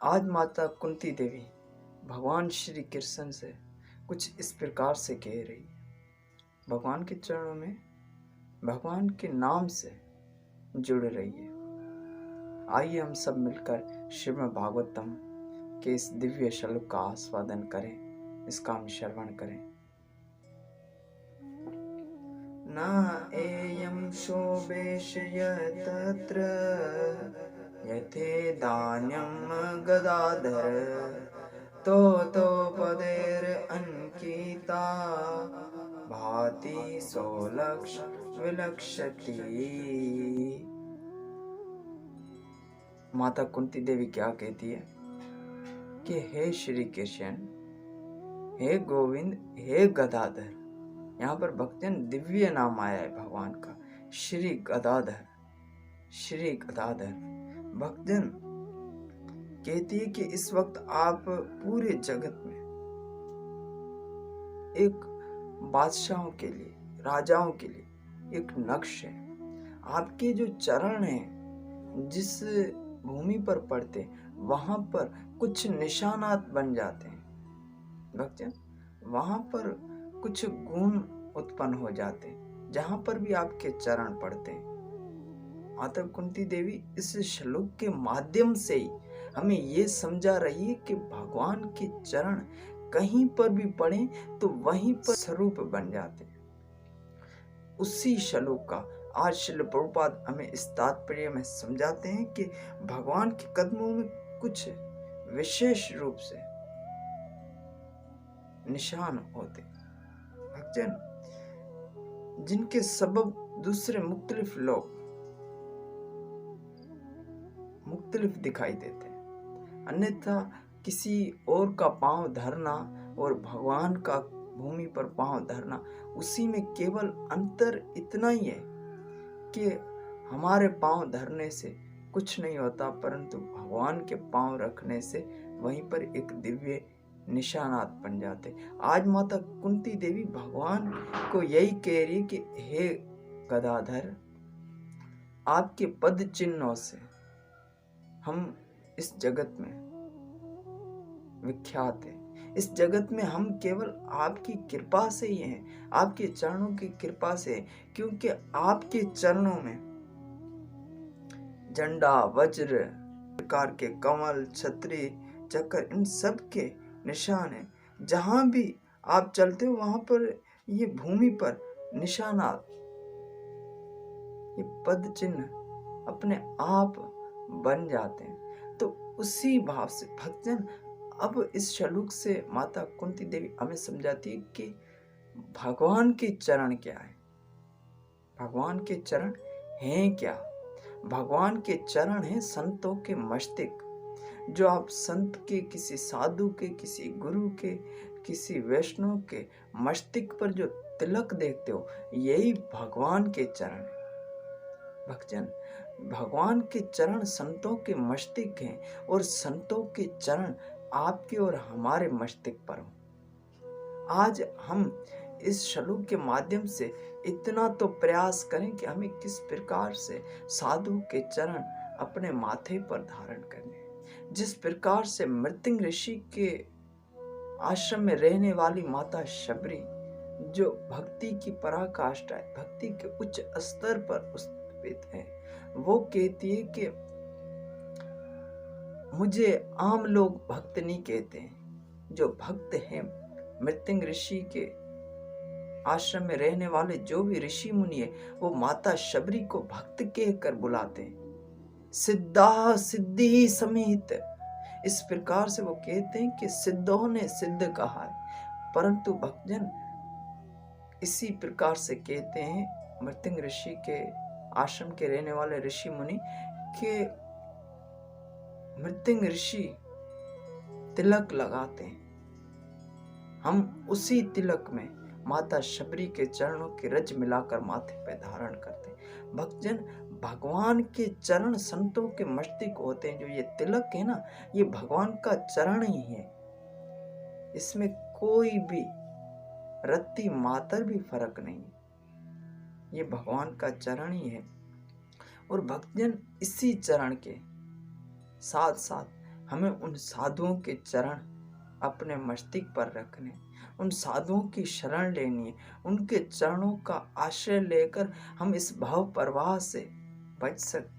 आज माता कुंती देवी भगवान श्री कृष्ण से कुछ इस प्रकार से कह रही है। भगवान के चरणों में भगवान के नाम से जुड़ रही है। आइए हम सब मिलकर श्रीमद् भागवतम के इस दिव्य श्लोक का आस्वादन करें, इसका हम श्रवण करें। न एयं शोभेशय तत्र यथे धान्यं गदाधर तो पदेर अंकिता भाति सोलक्ष विलक्षति। माता कुंती देवी क्या कहती है कि हे श्री कृष्ण, हे गोविंद, हे गदाधर। यहाँ पर भक्तजन दिव्य नाम आया है भगवान का, श्री गदाधर। श्री गदाधर भक्तजन कहती है कि इस वक्त आप पूरे जगत में एक बादशाहों के लिए, राजाओं के लिए एक नक्श है। आपके जो चरण हैं जिस भूमि पर पड़ते वहां पर कुछ निशानात बन जाते हैं भक्तजन, वहां पर कुछ गुण उत्पन्न हो जाते हैं जहां पर भी आपके चरण पड़ते हैं। माता कुंती देवी इस श्लोक के माध्यम से ही हमें ये समझा रही है कि भगवान के चरण कहीं पर भी पड़े तो वहीं पर स्वरूप बन जाते हैं। उसी श्लोक का आज श्रील प्रभुपाद हमें इस तात्पर्य में समझाते हैं कि भगवान के कदमों में कुछ विशेष रूप से निशान होते भक्तजन, जिनके सबब दूसरे मुख्तलिफ लोग मुख्तलिफ दिखाई देते हैं। अन्यथा किसी और का पांव धरना और भगवान का भूमि पर पांव धरना, उसी में केवल अंतर इतना ही है कि हमारे पांव धरने से कुछ नहीं होता, परंतु भगवान के पांव रखने से वहीं पर एक दिव्य निशानात बन जाते। आज माता कुंती देवी भगवान को यही कह रही कि हे गदाधर, आपके पद चिन्हों से हम इस जगत में विख्यात हैं। इस जगत में हम केवल आपकी कृपा से ही हैं, आपके चरणों की कृपा से, क्योंकि आपके चरणों में झंडा, वज्र, प्रकार के कमल, छतरी, चक्र, इन सब के निशान हैं। जहां भी आप चलते हो वहां पर ये भूमि पर निशानात, ये पद चिन्ह अपने आप बन जाते हैं। तो उसी भाव से भक्तजन अब इस श्लोक से माता कुंती देवी हमें समझाती है कि भगवान के चरण क्या है, भगवान के चरण हैं क्या। भगवान के चरण हैं संतों के मस्तक। जो आप संत के, किसी साधु के, किसी गुरु के, किसी वैष्णव के मस्तक पर जो तिलक देखते हो, यही भगवान के चरण है भक्तजन। भगवान के चरण संतों के मस्तक हैं और संतों के चरण आपके और हमारे मस्तक पर हो। आज हम इस श्लोक के माध्यम से इतना तो प्रयास करें कि हमें किस प्रकार से साधु के चरण अपने माथे पर धारण करने। जिस प्रकार से मृत्यु ऋषि के आश्रम में रहने वाली माता शबरी, जो भक्ति की पराकाष्ठा है, भक्ति के उच्च स्तर पर स्थापित है, वो कहती है कि मुझे आम लोग भक्त नहीं कहते हैं। जो भक्त हैं, मृत्यु ऋषि के आश्रम में रहने वाले जो भी ऋषि मुनि है, वो माता शबरी को भक्त कहकर बुलाते हैं। सिद्धा सिद्धि समेत, इस प्रकार से वो कहते हैं कि सिद्धों ने सिद्ध कहा है। परंतु भक्तजन इसी प्रकार से कहते हैं मृत्यु ऋषि के आश्रम के रहने वाले ऋषि मुनि के मृत्यु ऋषि तिलक लगाते हैं। हम उसी तिलक में माता शबरी के चरणों की रज मिलाकर माथे पे धारण करते हैं। भक्तजन भगवान के चरण संतों के मस्तक होते हैं। जो ये तिलक है ना, ये भगवान का चरण ही है। इसमें कोई भी रत्ती मात्र भी फर्क नहीं, ये भगवान का चरण ही है। और भक्तजन इसी चरण के साथ साथ हमें उन साधुओं के चरण अपने मस्तिष्क पर रखने, उन साधुओं की शरण लेनी है। उनके चरणों का आश्रय लेकर हम इस भाव प्रवाह से बच सकते